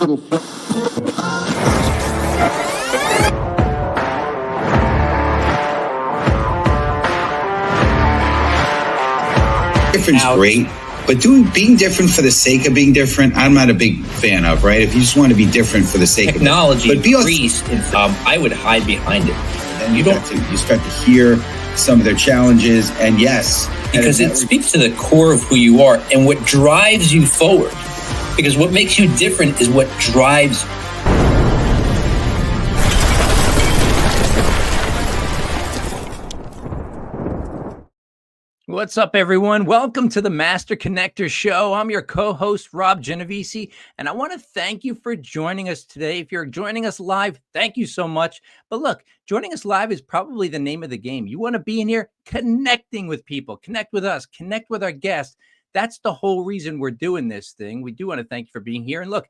Different's great, but being different for the sake of being different, I'm not a big fan of, right? If you just want to be different for the sake of technology increased, I would hide behind it. And you start to hear some of their challenges, and yes, because it speaks to the core of who you are and what drives you forward. Because what makes you different is what drives you. What's up, everyone? Welcome to the Master Connector Show. I'm your co-host, Rob Genovesi, and I want to thank you for joining us today. If you're joining us live, thank you so much. But look, joining us live is probably the name of the game. You want to be in here connecting with people, connect with us, connect with our guests. That's the whole reason we're doing this thing. We do want to thank you for being here. And look,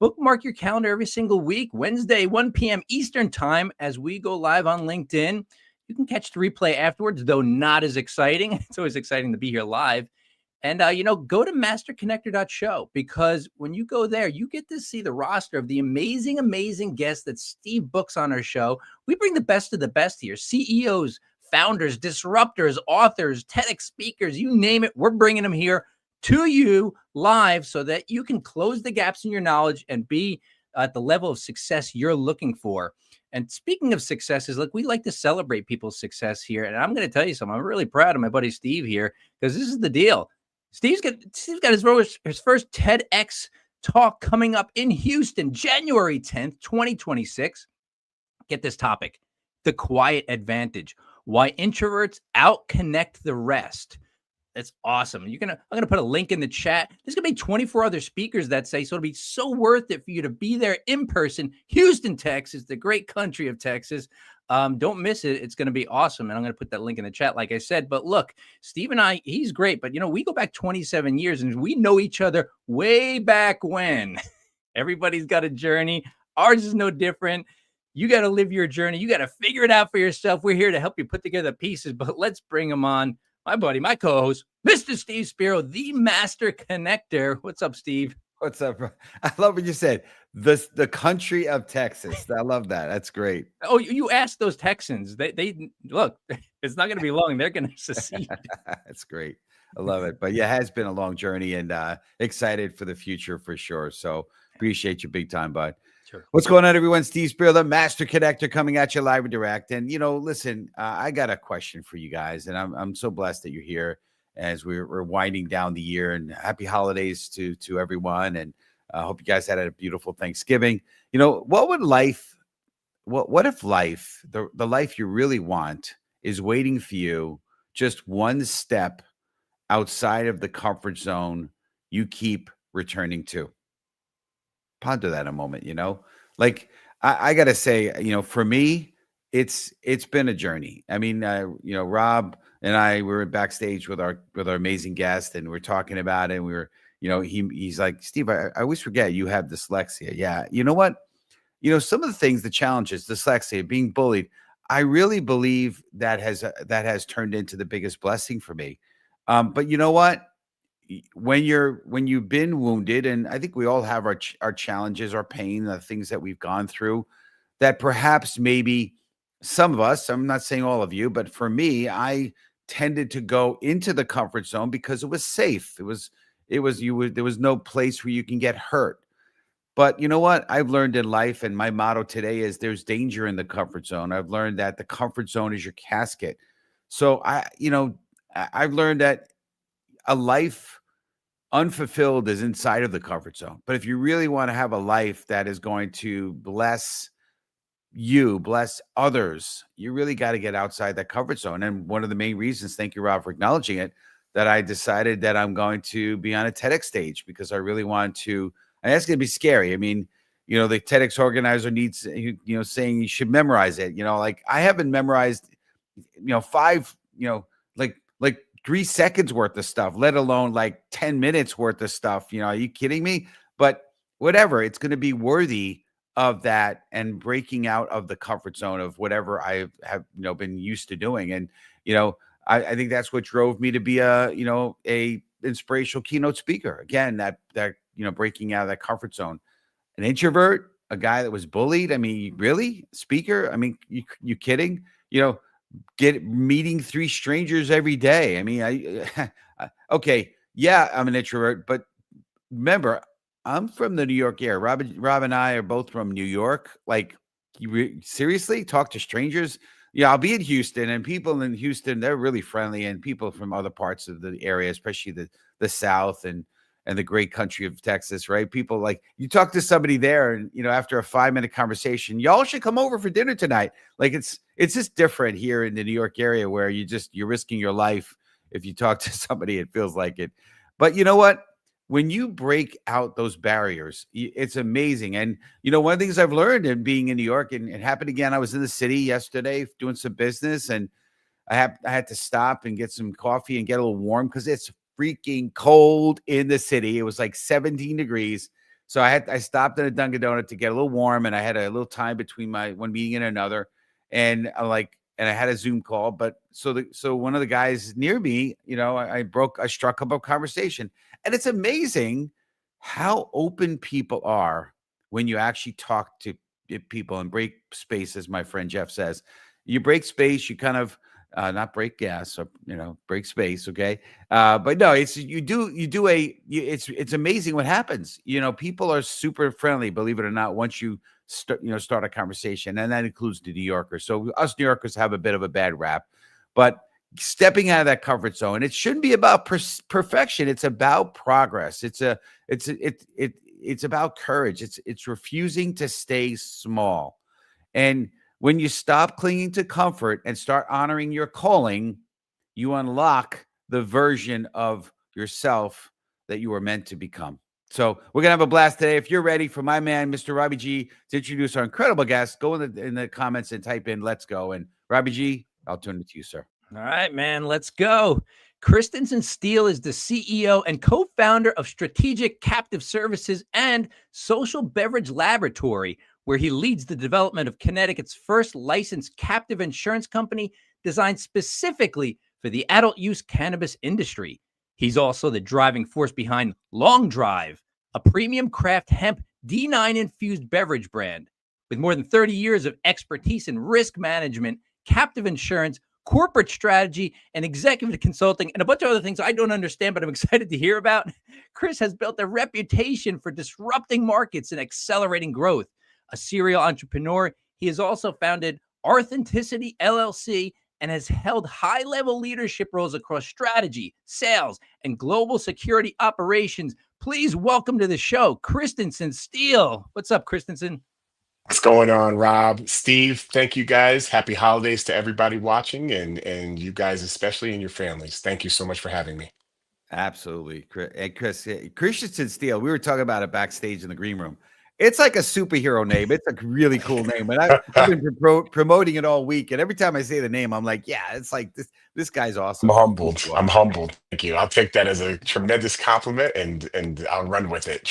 bookmark your calendar every single week, Wednesday, 1 p.m. Eastern time, as we go live on LinkedIn. You can catch the replay afterwards, though not as exciting. It's always exciting to be here live. And, go to masterconnector.show, because when you go there, you get to see the roster of the amazing, amazing guests that Steve books on our show. We bring the best of the best here. CEOs, founders, disruptors, authors, TEDx speakers, you name it. We're bringing them here to you live so that you can close the gaps in your knowledge and be at the level of success you're looking for. And speaking of successes, look, we like to celebrate people's success here. And I'm going to tell you something. I'm really proud of my buddy Steve here, because this is the deal. Steve's got his first TEDx talk coming up in Houston, January 10th, 2026. Get this topic: the quiet advantage, why introverts out-connect the rest. That's awesome. I'm gonna put a link in the chat. There's gonna be 24 other speakers that say, so it'll be so worth it for you to be there in person. Houston, Texas, the great country of Texas. Don't miss it. It's gonna be awesome. And I'm gonna put that link in the chat, like I said. But look, Steve and I, he's great, but we go back 27 years and we know each other way back when. Everybody's got a journey. Ours is no different. You got to live your journey. You got to figure it out for yourself. We're here to help you put together the pieces, but let's bring him on. My buddy, my co-host, Mr. Steve Spiro, the Master Connector. What's up, Steve? What's up, bro? I love what you said. The country of Texas. I love that. That's great. Oh, you asked those Texans. They look, it's not going to be long. They're going to secede. That's great. I love it. But yeah, it has been a long journey, and excited for the future for sure. So appreciate you big time, bud. Sure. What's going on, everyone? Steve Spiro, the Master Connector, coming at you live and direct. And, listen, I got a question for you guys, and I'm so blessed that you're here as we're winding down the year. And happy holidays to everyone. And I hope you guys had a beautiful Thanksgiving. What if life, the life you really want, is waiting for you just one step outside of the comfort zone you keep returning to? Ponder that a moment. Like I gotta say, for me, it's been a journey. I mean, Rob and I were backstage with our amazing guest, and we're talking about it. And we were, he's like, Steve, I always forget you have dyslexia. Yeah, you know what? Some of the things, the challenges, dyslexia, being bullied, I really believe that has turned into the biggest blessing for me. But you know what? When you've been wounded, and I think we all have our challenges, our pain, the things that we've gone through, that perhaps maybe some of us, I'm not saying all of you, but for me, I tended to go into the comfort zone because it was safe. There was no place where you can get hurt. But you know what? I've learned in life, and my motto today is there's danger in the comfort zone. I've learned that the comfort zone is your casket. So I've learned that a life unfulfilled is inside of the comfort zone. But if you really want to have a life that is going to bless you, bless others, you really got to get outside that comfort zone. And one of the main reasons, thank you, Rob, for acknowledging it, that I decided that I'm going to be on a TEDx stage, because I really want to, and that's going to be scary. I mean, the TEDx organizer needs, saying you should memorize it. Like I haven't memorized, 5, like 3 seconds worth of stuff, let alone like 10 minutes worth of stuff. Are you kidding me? But whatever, it's going to be worthy of that and breaking out of the comfort zone of whatever I have, been used to doing. And, I think that's what drove me to be a inspirational keynote speaker. Again, that breaking out of that comfort zone. An introvert, a guy that was bullied. I mean, really? Speaker? I mean, you kidding? Get meeting 3 strangers every day. I mean, okay, yeah, I'm an introvert, but remember, I'm from the New York area. Rob and I are both from New York. Like, seriously, talk to strangers? Yeah, I'll be in Houston, and people in Houston, they're really friendly, and people from other parts of the area, especially the South and the great country of Texas, right? People, like, you talk to somebody there, and after a 5-minute conversation, y'all should come over for dinner tonight. Like, it's just different here in the New York area, where you're risking your life if you talk to somebody. It feels like it, but you know what? When you break out those barriers, it's amazing. And one of the things I've learned in being in New York, and it happened again. I was in the city yesterday doing some business, and I had to stop and get some coffee and get a little warm because it's freaking cold in the city. It was like 17 degrees. So I stopped at a Dunkin' Donut to get a little warm, and I had a little time between my one meeting and another. And I had a Zoom call, but so one of the guys near me, I struck up a conversation, and it's amazing how open people are when you actually talk to people and break space, as my friend Jeff says. You break space, you kind of not break gas, or break space, okay? But no, it's it's amazing what happens. People are super friendly, believe it or not, once you start a conversation, and that includes the New Yorkers. So us New Yorkers have a bit of a bad rap, but stepping out of that comfort zone, it shouldn't be about perfection. It's about progress. It's about courage. It's refusing to stay small. And when you stop clinging to comfort and start honoring your calling, you unlock the version of yourself that you were meant to become. So we're going to have a blast today. If you're ready for my man, Mr. Robbie G, to introduce our incredible guest, go in the comments and type in "Let's go." And Robbie G, I'll turn it to you, sir. All right, man, let's go. Kristensen Steele is the CEO and co-founder of Strategic Captive Services and Social Beverage Laboratory, where he leads the development of Connecticut's first licensed captive insurance company designed specifically for the adult use cannabis industry. He's also the driving force behind Long Drive, a premium craft hemp D9 infused beverage brand. With more than 30 years of expertise in risk management, captive insurance, corporate strategy, and executive consulting, and a bunch of other things I don't understand, but I'm excited to hear about, Chris has built a reputation for disrupting markets and accelerating growth. A serial entrepreneur, he has also founded Authenticity LLC and has held high-level leadership roles across strategy, sales, and global security operations. Please welcome to the show, Kristensen Steele. What's up, Kristensen? What's going on, Rob? Steve, thank you guys. Happy holidays to everybody watching, and you guys especially, and your families. Thank you so much for having me. Absolutely. And Chris, Kristensen Steele, we were talking about it backstage in the green room. It's like a superhero name. It's a really cool name. And I've been promoting it all week. And every time I say the name, I'm like, yeah, it's like this guy's awesome. I'm humbled. I'm humbled. Thank you. I'll take that as a tremendous compliment, and I'll run with it.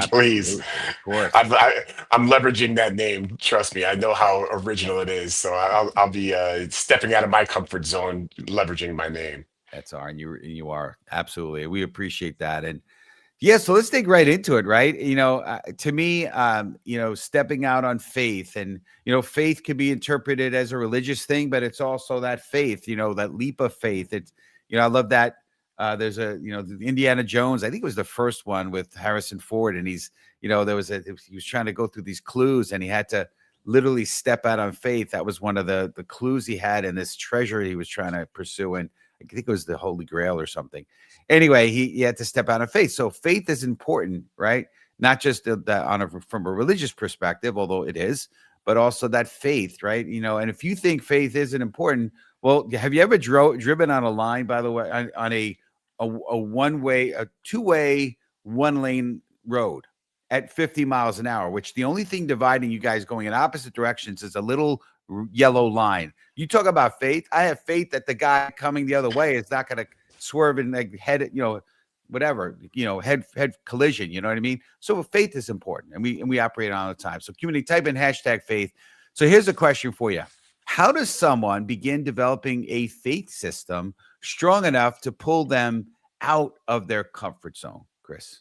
Please. Of course. I'm leveraging that name. Trust me. I know how original it is. So I'll be stepping out of my comfort zone, leveraging my name. That's all right. You are. Absolutely. We appreciate that. And yeah, so let's dig right into it, right? To me, stepping out on faith, and, faith can be interpreted as a religious thing, but it's also that faith, that leap of faith. It's, I love that. There's Indiana Jones, I think it was the first one with Harrison Ford. And he's, he was trying to go through these clues, and he had to literally step out on faith. That was one of the clues he had in this treasure he was trying to pursue. And I think it was the Holy Grail or something. Anyway, he had to step out on faith. So faith is important, right? Not just from a religious perspective, although it is, but also that faith, right? And if you think faith isn't important, well, have you ever driven on a line, by the way, on a one-way, a two-way, one-lane road at 50 miles an hour, which the only thing dividing you guys going in opposite directions is a little yellow line. You talk about faith. I have faith that the guy coming the other way is not going to swerve and head, head collision. You know what I mean? So faith is important, and we operate on all the time. So community, type in #faith. So here's a question for you. How does someone begin developing a faith system strong enough to pull them out of their comfort zone, Chris?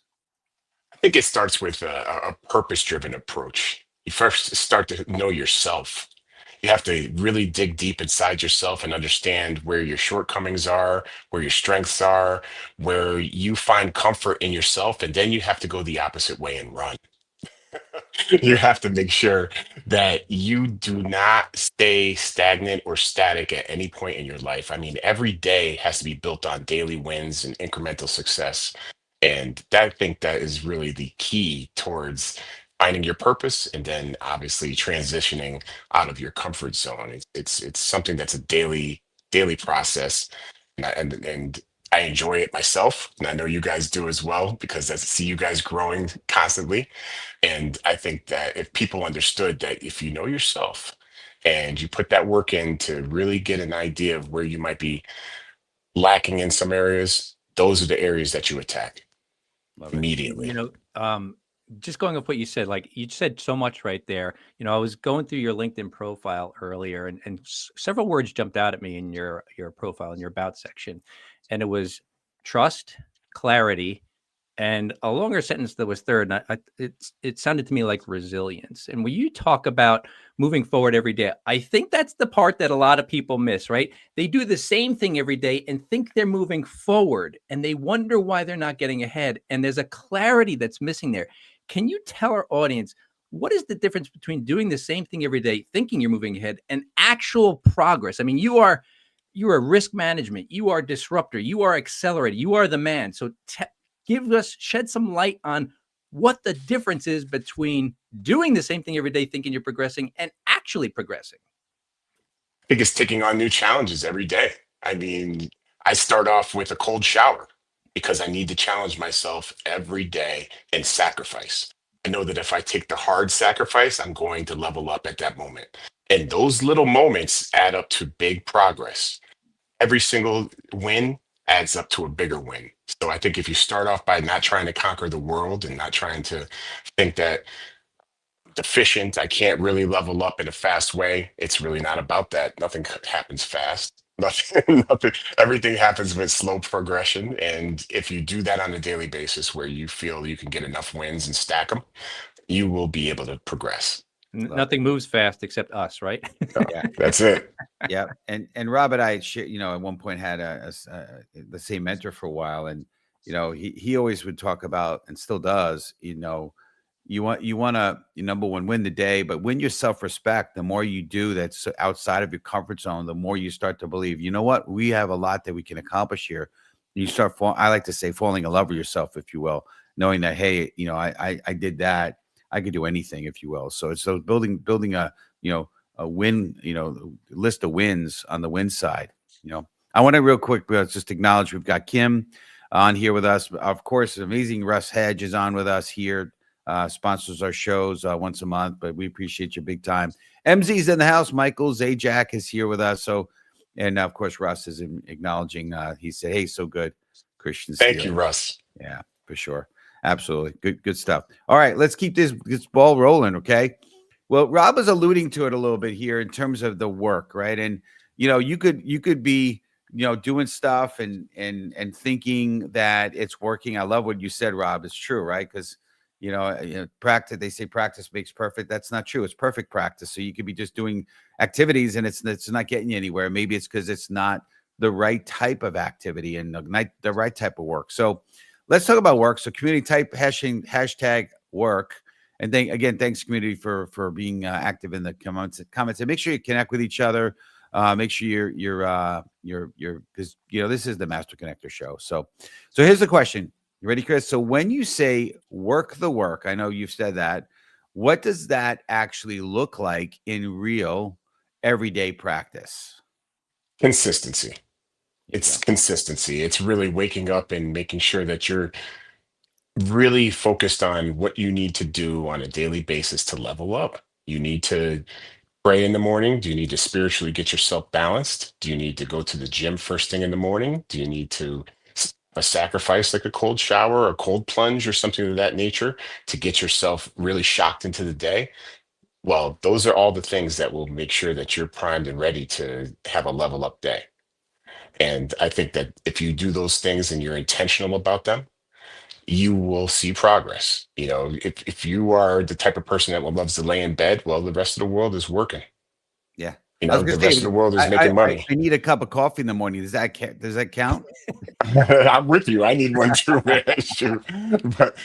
I think it starts with a purpose-driven approach. You first start to know yourself. You have to really dig deep inside yourself and understand where your shortcomings are, where your strengths are, where you find comfort in yourself, and then you have to go the opposite way and run. You Yep. have to make sure that you do not stay stagnant or static at any point in your life. I mean, every day has to be built on daily wins and incremental success. And I think that is really the key towards finding your purpose and then obviously transitioning out of your comfort zone. It's something that's a daily process. And I enjoy it myself. And I know you guys do as well because I see you guys growing constantly. And I think that if people understood that if you know yourself and you put that work in to really get an idea of where you might be lacking in some areas, those are the areas that you attack Love it. You immediately. know, just going off what you said, like you said so much right there. I was going through your LinkedIn profile earlier, and several words jumped out at me in your profile in your about section, and it was trust, clarity, and a longer sentence that was third. And it sounded to me like resilience. And when you talk about moving forward every day, I think that's the part that a lot of people miss, right? They do the same thing every day and think they're moving forward, and they wonder why they're not getting ahead. And there's a clarity that's missing there. Can you tell our audience what is the difference between doing the same thing every day, thinking you're moving ahead, and actual progress? I mean, you are risk management, you are disruptor, you are accelerator, you are the man. So shed some light on what the difference is between doing the same thing every day, thinking you're progressing, and actually progressing. I think it's taking on new challenges every day. I mean, I start off with a cold shower because I need to challenge myself every day and sacrifice. I know that if I take the hard sacrifice, I'm going to level up at that moment. And those little moments add up to big progress. Every single win adds up to a bigger win. So I think if you start off by not trying to conquer the world and not trying to think that deficient, I can't really level up in a fast way, it's really not about that. Nothing happens fast. Nothing, everything happens with slow progression. And if you do that on a daily basis where you feel you can get enough wins and stack them, you will be able to progress. Love Nothing moves fast except us, right? So Yeah. that's it. Yeah, and Rob and I, at one point had the same mentor for a while, and he always would talk about, and still does. You want to number one, win the day, but win your self respect. The more you do that's outside of your comfort zone, the more you start to believe. You know what? We have a lot that we can accomplish here. You start. I like to say, falling in love with yourself, if you will, knowing that hey, I did that. I could do anything, if you will. So it's so building a win, list of wins on the win side. I want to real quick just acknowledge we've got Kim on here with us. Of course, amazing Russ Hedge is on with us here, sponsors our shows once a month, but we appreciate you big time. MZ's in the house. Michael Zajac is here with us. So, and of course, Russ is acknowledging, he said, hey, so good, Kristensen Steele. Thank you, Russ. Yeah, for sure. Absolutely. Good stuff. All right, let's keep this ball rolling. Okay. Well, Rob is alluding to it a little bit here in terms of the work, right? And you could be doing stuff and thinking that it's working. I love what you said, Rob. It's true, right? Because practice. They say practice makes perfect. That's not true. It's perfect practice. So you could be just doing activities and it's not getting you anywhere. Maybe it's because it's not the right type of activity and the right type of work. So let's talk about work. So community type hashtag work. And thanks community for being active in the comments. And make sure you connect with each other. Make sure you're because this is the Master Connector show. So here's the question. You ready, Chris? So when you say work the work, I know you've said that. What does that actually look like in real everyday practice? Consistency. It's consistency. It's really waking up and making sure that you're really focused on what you need to do on a daily basis to level up. You need to pray in the morning. Do you need to spiritually get yourself balanced? Do you need to go to the gym first thing in the morning? Do you need to a sacrifice like a cold shower or a cold plunge or something of that nature to get yourself really shocked into the day? Well, those are all the things that will make sure that you're primed and ready to have a level up day. And I think that if you do those things and you're intentional about them, you will see progress. If you are the type of person that loves to lay in bed, well, the rest of the world is working. Yeah. I was The gonna rest say, of the world is I making money. I need a cup of coffee in the morning. Does that count? I'm with you. I need one too, man. Shoot. But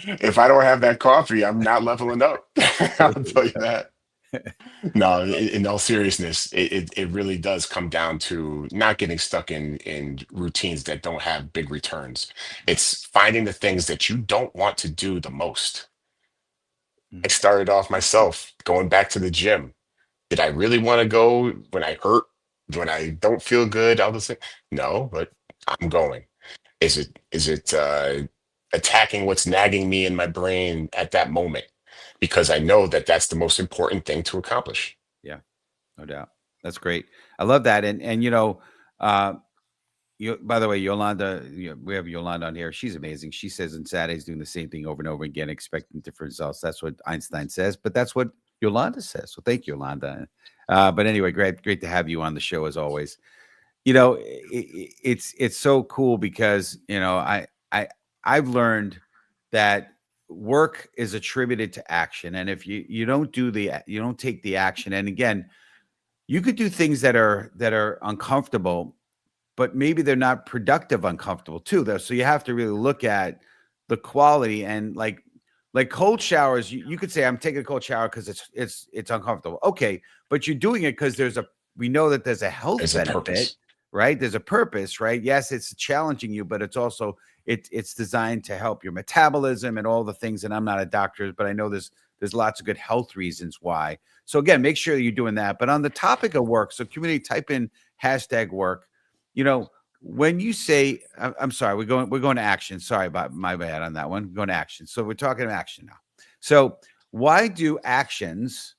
if I don't have that coffee, I'm not leveling up. I'll tell you that. No, in all seriousness, it really does come down to not getting stuck in routines that don't have big returns. It's finding the things that you don't want to do the most. I started off myself going back to the gym. Did I really want to go when I hurt, when I don't feel good? I'll just say, no, but I'm going. Is it attacking what's nagging me in my brain at that moment? Because I know that that's the most important thing to accomplish. Yeah, no doubt. That's great. I love that. And uh, by the way, Yolanda, we have Yolanda on here. She's amazing. She says on Saturdays doing the same thing over and over again, expecting different results. That's what Einstein says, but that's what Yolanda says. So thank you, Yolanda. But anyway, great to have you on the show as always. It's so cool because I've learned that work is attributed to action, and if you don't you don't take the action, and again, you could do things that are uncomfortable, but maybe they're not productive uncomfortable too, though. So you have to really look at the quality, and like cold showers, you could say I'm taking a cold shower because it's uncomfortable. Okay, but you're doing it because we know that there's a health There's a benefit, purpose. right? There's a purpose, right? Yes, it's challenging you, but it's also it's designed to help your metabolism and all the things. And I'm not a doctor, but I know there's lots of good health reasons why. So again, make sure you're doing that. But on the topic of work, so community, type in #work. When you say, I'm sorry, we're going to action. Sorry about my bad on that one. We're going to action. So we're talking action now. So why do actions,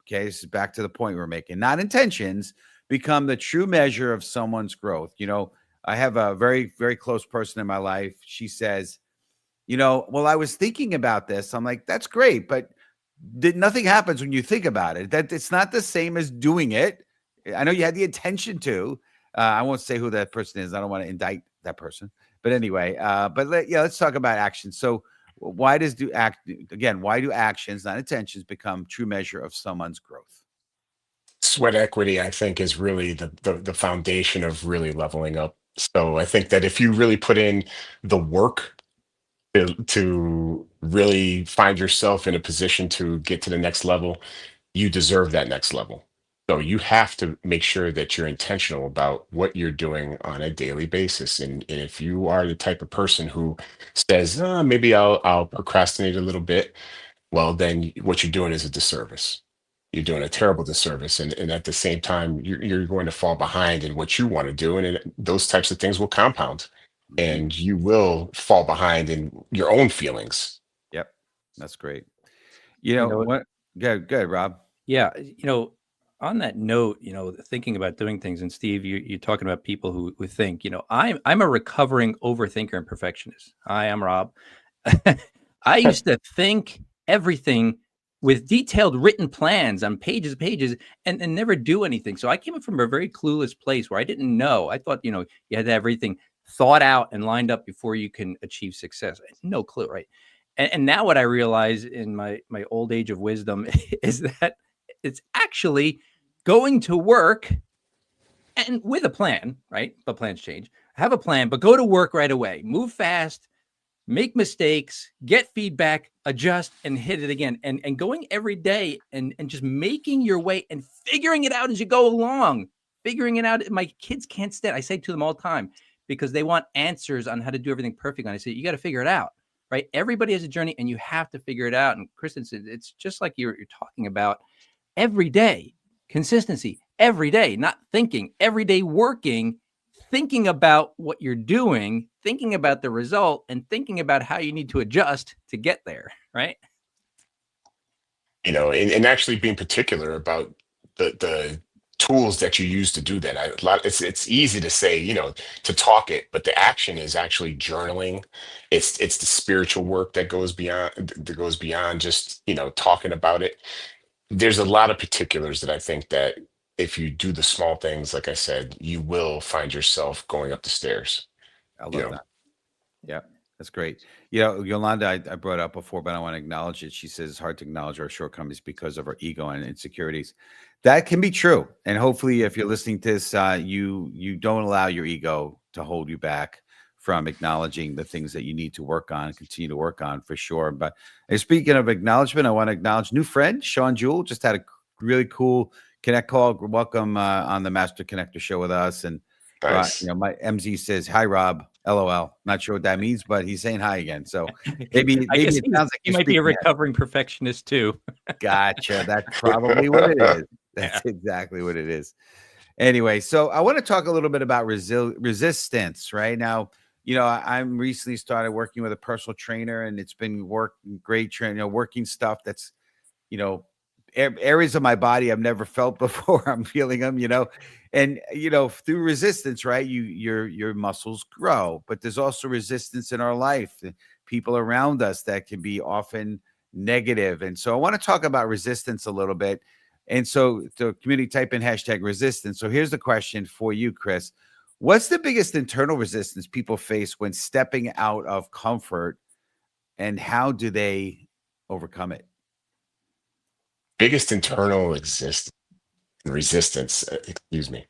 okay, this is back to the point we're making, not intentions, become the true measure of someone's growth? I have a very, very close person in my life. She says, well, I was thinking about this. I'm like, that's great, but nothing happens when you think about it. That it's not the same as doing it. I know you had the intention to. I won't say who that person is. I don't want to indict that person. But anyway, let's talk about action. So why do actions, not intentions, become true measure of someone's growth? Sweat equity, I think, is really the foundation of really leveling up. So I think that if you really put in the work to really find yourself in a position to get to the next level, you deserve that next level. So you have to make sure that you're intentional about what you're doing on a daily basis. And if you are the type of person who says, maybe I'll procrastinate a little bit, well, then what you're doing is a disservice. You're doing a terrible disservice. And at the same time, you're going to fall behind in what you want to do. And those types of things will compound and you will fall behind in your own feelings. Yep. That's great. What? Good, Rob. Yeah. On that note, thinking about doing things, and Steve, you're talking about people who think, I'm a recovering overthinker and perfectionist. Hi, I'm Rob. I used to think everything with detailed written plans on pages and pages and never do anything. So I came from a very clueless place where I didn't know. I thought, you had to have everything thought out and lined up before you can achieve success. I had no clue, right? And now what I realize in my old age of wisdom is that it's actually going to work and with a plan, right? But plans change. Have a plan, but go to work right away. Move fast, make mistakes, get feedback, adjust, and hit it again. And going every day and just making your way and figuring it out as you go along. Figuring it out. My kids can't stand. I say to them all the time because they want answers on how to do everything perfect. And I say, you got to figure it out, right? Everybody has a journey and you have to figure it out. And Kristensen, it's just like you're talking about every day, consistency, every day, not thinking, every day working, thinking about what you're doing, thinking about the result, and thinking about how you need to adjust to get there, right? And actually being particular about the tools that you use to do that. It's easy to say, to talk it, but the action is actually journaling. It's the spiritual work that goes beyond just, talking about it. There's a lot of particulars that I think that if you do the small things, like I said, you will find yourself going up the stairs. I You love know, that. Yeah. That's great. You know, Yolanda, I brought up before, but I want to acknowledge it. She says it's hard to acknowledge our shortcomings because of our ego and insecurities. That can be true. And hopefully, if you're listening to this, you don't allow your ego to hold you back from acknowledging the things that you need to work on and continue to work on for sure. But speaking of acknowledgement, I want to acknowledge new friend Sean Jewell. Just had a really cool connect call. Welcome on the Master Connector show with us. And Nice. my MZ says hi, Rob. LOL. Not sure what that means, but he's saying hi again. So maybe I guess it sounds like he you're might be a speaking. recovering perfectionist too. Gotcha. That's probably what it is. That's exactly what it is. Anyway, so I want to talk a little bit about resistance right now. You know, I'm recently started working with a personal trainer, and it's been great training, working stuff that's, areas of my body I've never felt before. I'm feeling them, and through resistance, right? Your muscles grow, but there's also resistance in our life, the people around us that can be often negative. And so I want to talk about resistance a little bit. And so the community type in hashtag resistance. So here's the question for you, Chris. What's the biggest internal resistance people face when stepping out of comfort, and how do they overcome it? Biggest internal resistance, excuse me.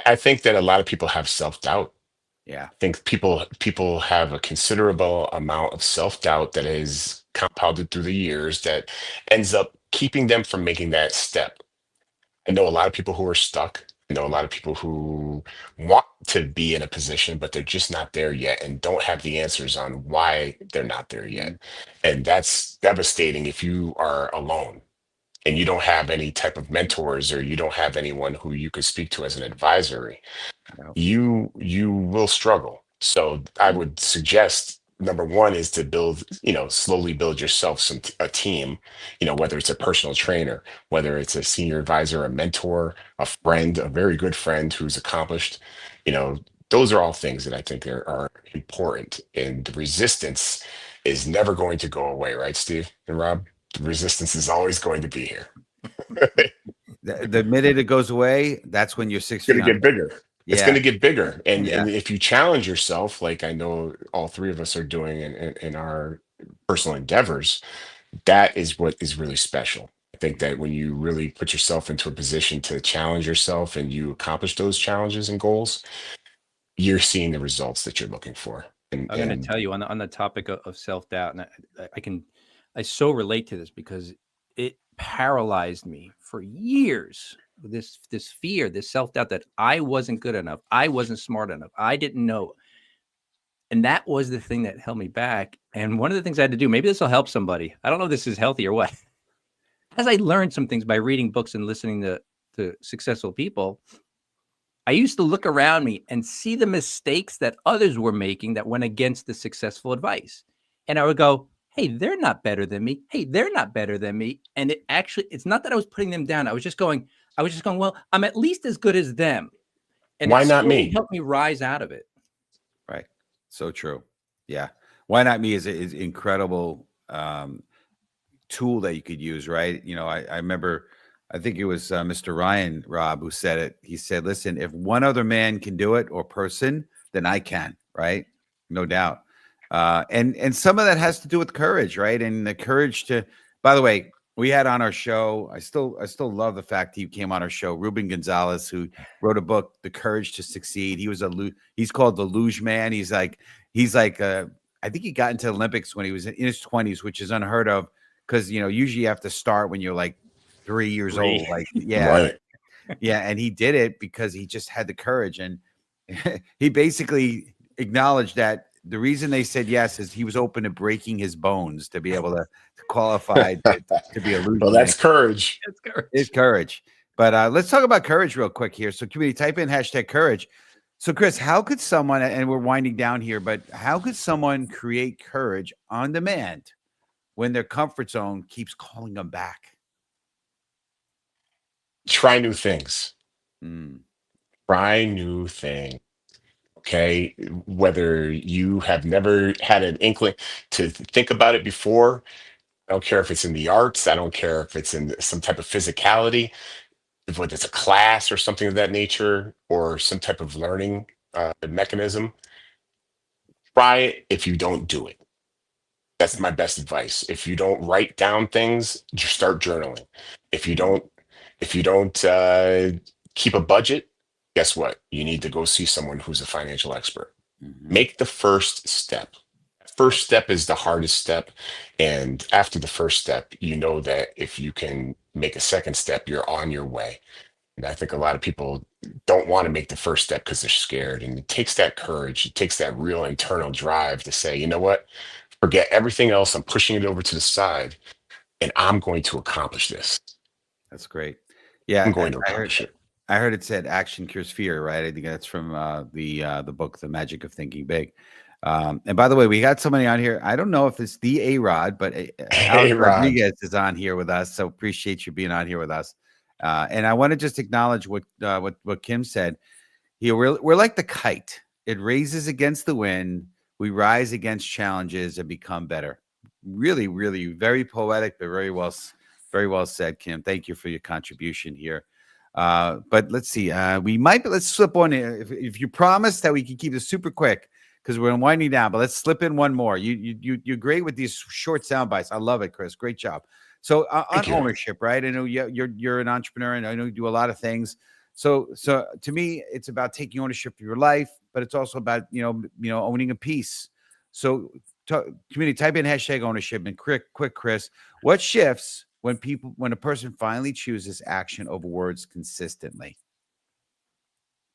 I think that a lot of people have self-doubt. Yeah. I think people have a considerable amount of self-doubt that is compounded through the years that ends up keeping them from making that step. I know a lot of people who are stuck. I know a lot of people who want to be in a position, but they're just not there yet and don't have the answers on why they're not there yet. And that's devastating if you are alone and you don't have any type of mentors, or you don't have anyone who you could speak to as an advisory. No. You will struggle. So I would suggest number one is to build, slowly build yourself a team, whether it's a personal trainer, whether it's a senior advisor, a mentor, a friend, a very good friend who's accomplished, you know, those are all things that I think are important. And the resistance is never going to go away, right, Steve and Rob? The resistance is always going to be here. The minute it goes away, that's when you're 6 Going feet to get under. bigger. It's going Yeah. to get bigger. And Yeah. if you challenge yourself, like I know all three of us are doing in our personal endeavors, that is what is really special. I think that when you really put yourself into a position to challenge yourself and you accomplish those challenges and goals, you're seeing the results that you're looking for. I'm going to tell you on the topic of self-doubt, and I so relate to this because it paralyzed me for years. This fear, this self-doubt that I wasn't good enough, I wasn't smart enough, I didn't know. And that was the thing that held me back. And one of the things I had to do, maybe this will help somebody. I don't know if this is healthy or what. As I learned some things by reading books and listening to successful people, I used to look around me and see the mistakes that others were making that went against the successful advice. And I would go, hey, they're not better than me. Hey, they're not better than me. And it's not that I was putting them down. I was just going, well, I'm at least as good as them. And why it not slowly me? helped me rise out of it. Right. So true. Yeah. Why not me is incredible tool that you could use, right? I remember, I think it was Mr. Ryan, Rob, who said it. He said, listen, if one other man can do it or person, then I can, right? No doubt. And some of that has to do with courage, right? And the courage to, by the way, we had on our show, I still love the fact he came on our show, Ruben Gonzalez, who wrote a book, The Courage to Succeed. He's called the luge man. He's like, I think he got into the Olympics when he was in his 20s, which is unheard of because, usually you have to start when you're like 3 years old. Like, yeah. Right. Yeah. And he did it because he just had the courage. And he basically acknowledged that the reason they said yes is he was open to breaking his bones to be able to qualify to be a luge Well, man. that's courage. That's courage. It's courage. But let's talk about courage real quick here. So community, type in hashtag courage. So Chris, how could someone, and we're winding down here, but how could someone create courage on demand when their comfort zone keeps calling them back? Try new things. Mm. Try new things. Okay. Whether you have never had an inkling to think about it before, I don't care if it's in the arts, I don't care if it's in some type of physicality, whether it's a class or something of that nature, or some type of learning mechanism. Try it if you don't do it. That's my best advice. If you don't write down things, just start journaling. If you don't, if you don't keep a budget, guess what? You need to go see someone who's a financial expert. Make the first step. First step is the hardest step. And after the first step, you know that if you can make a second step, you're on your way. And I think a lot of people don't want to make the first step because they're scared. And it takes that courage, it takes that real internal drive to say, you know what? Forget everything else. I'm pushing it over to the side and I'm going to accomplish this. That's great. Yeah, I'm going to I heard accomplish it. I heard it said action cures fear, right? I think that's from the book, The Magic of Thinking Big. And by the way, we got somebody on here. I don't know if it's the A-Rod, but Hey, Alex Rod. Rodriguez is on here with us. So appreciate you being on here with us. And I want to just acknowledge what Kim said. We're like the kite. It raises against the wind. We rise against challenges and become better. Really, really very poetic, but very well said, Kim. Thank you for your contribution here. But let's see. Let's slip one in. If you promise that we can keep this super quick, because we're winding down, but let's slip in one more. You're great with these short sound bites. I love it, Chris. Great job. So on you. ownership, right? I know you're an entrepreneur, and I know you do a lot of things. So to me, it's about taking ownership of your life, but it's also about owning a piece. So community, type in #ownership and quick, Chris. What shifts when a person finally chooses action over words consistently?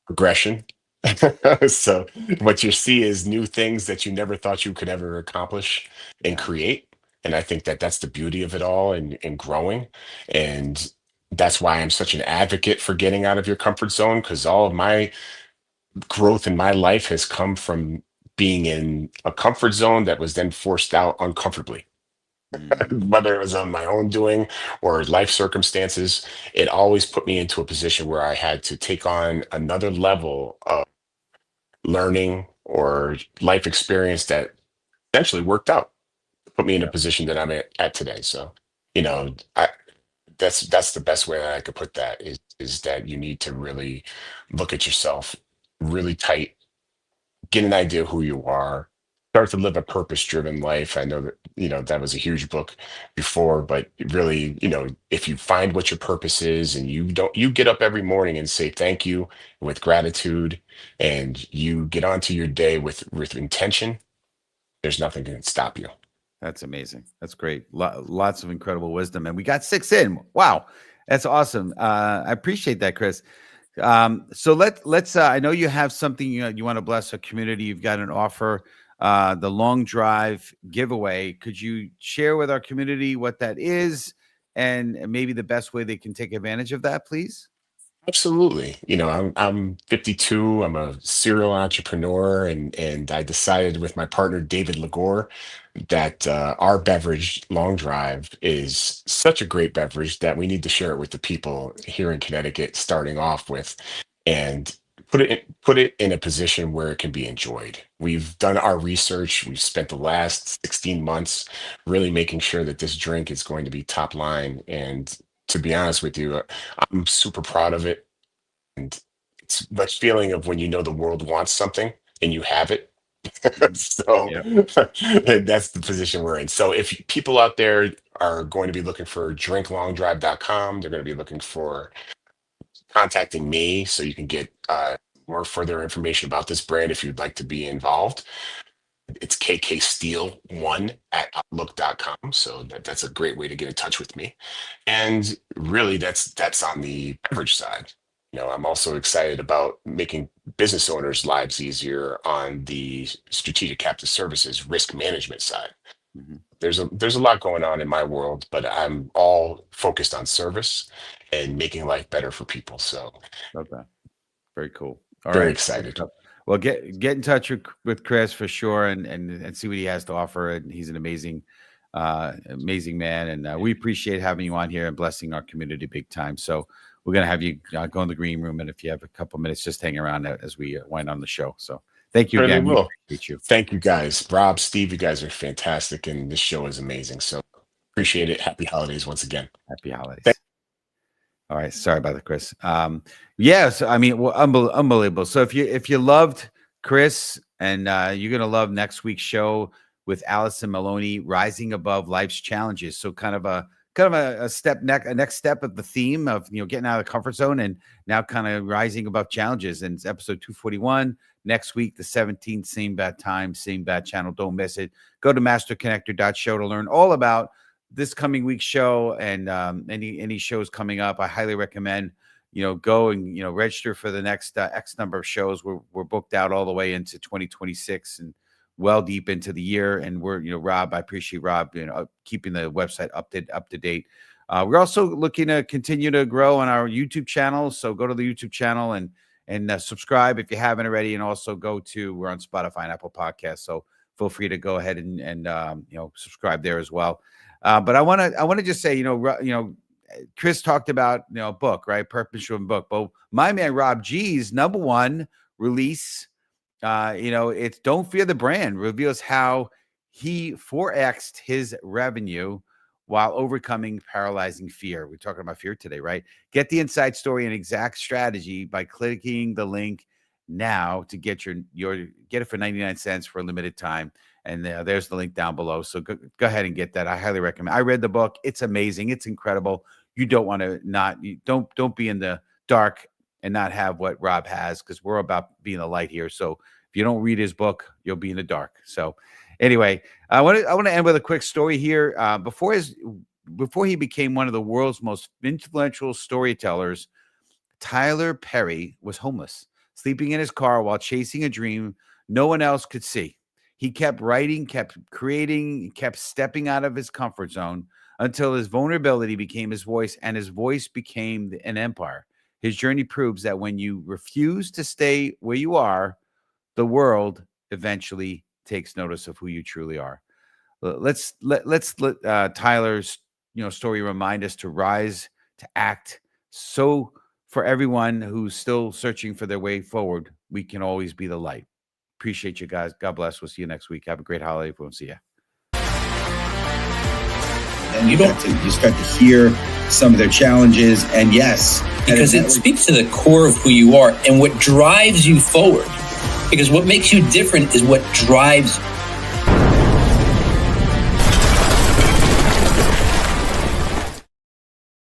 Progression. So what you see is new things that you never thought you could ever accomplish and create. And I think that that's the beauty of it all, and growing. And that's why I'm such an advocate for getting out of your comfort zone, because all of my growth in my life has come from being in a comfort zone that was then forced out uncomfortably. Whether it was on my own doing or life circumstances, it always put me into a position where I had to take on another level of learning or life experience that eventually worked out, put me in a position that I'm at today. So, I that's the best way that I could put that, is that you need to really look at yourself really tight, get an idea of who you are, start to live a purpose-driven life. I know that, that was a huge book before, but really, if you find what your purpose is, and you get up every morning and say thank you with gratitude, and you get onto your day with intention, there's nothing can stop you. That's amazing. That's great. Lots of incredible wisdom, and we got 6 in. Wow, that's awesome. I appreciate that, Chris. So let's. I know you have something you want to bless our community. You've got an offer, the Long Drive giveaway. Could you share with our community what that is, and maybe the best way they can take advantage of that, please? Absolutely. I'm 52. I'm a serial entrepreneur, and I decided with my partner David Lagore that our beverage, Long Drive, is such a great beverage that we need to share it with the people here in Connecticut, starting off with, and put it in a position where it can be enjoyed. We've done our research. We've spent the last 16 months really making sure that this drink is going to be top line. And to be honest with you, I'm super proud of it. And it's that feeling of when the world wants something and you have it. So Yep. that's the position we're in. So if people out there are going to be looking for drinklongdrive.com, they're going to be looking for contacting me, so you can get more further information about this brand if you'd like to be involved. It's kksteele1@outlook.com. So that's a great way to get in touch with me. And really, that's on the beverage side. I'm also excited about making business owners' lives easier on the strategic captive services risk management side. Mhm. There's a lot going on in my world, but I'm all focused on service and making life better for people. So Love that. Very cool. All very right. excited. Well, get in touch with Chris for sure, and see what he has to offer. And he's an amazing man, and we appreciate having you on here and blessing our community big time. So we're gonna have you go in the green room, and if you have a couple minutes, just hang around as we wind on the show. So thank you Certainly again. We will. appreciate you. Thank you guys. Rob, Steve, you guys are fantastic, and this show is amazing. So appreciate it. Happy holidays once again. Happy holidays. All right, sorry about that, Chris. So I mean, well, unbelievable. So if you loved Chris, And you're going to love next week's show with Allison Maloney, Rising Above Life's Challenges. So kind of a next step of the theme of, getting out of the comfort zone and now kind of rising above challenges. And it's episode 241 next week, the 17th, same bad time, same bad channel. Don't miss it. Go to masterconnector.show to learn all about this coming week's show and any shows coming up. I highly recommend, go and, register for the next X number of shows. We're booked out all the way into 2026 and well deep into the year. And we're, Rob, I appreciate Rob, keeping the website up to date. We're also looking to continue to grow on our YouTube channel. So go to the YouTube channel and subscribe if you haven't already. And also we're on Spotify and Apple Podcasts. So feel free to go ahead and subscribe there as well. But I want to just say, Chris talked about, a book, right? Purpose-driven book. But my man, Rob G's #1 release, it's Don't Fear the Brand, reveals how he 4x'd his revenue while overcoming paralyzing fear. We're talking about fear today, right? Get the inside story and exact strategy by clicking the link now to get get it for 99 cents for a limited time. And there's the link down below. So go ahead and get that. I highly recommend. I read the book. It's amazing. It's incredible. You don't want to don't be in the dark and not have what Rob has, because we're about being a light here. So if you don't read his book, you'll be in the dark. So anyway, I want to end with a quick story here. Before he became one of the world's most influential storytellers, Tyler Perry was homeless, sleeping in his car while chasing a dream no one else could see. He kept writing, kept creating, kept stepping out of his comfort zone until his vulnerability became his voice, and his voice became an empire. His journey proves that when you refuse to stay where you are, the world eventually takes notice of who you truly are. Let's let Tyler's story remind us to rise, to act. So for everyone who's still searching for their way forward, we can always be the light. Appreciate you guys. God bless. We'll see you next week. Have a great holiday. We'll see you. And you start to hear some of their challenges. And yes, because it speaks to the core of who you are and what drives you forward. Because what makes you different is what drives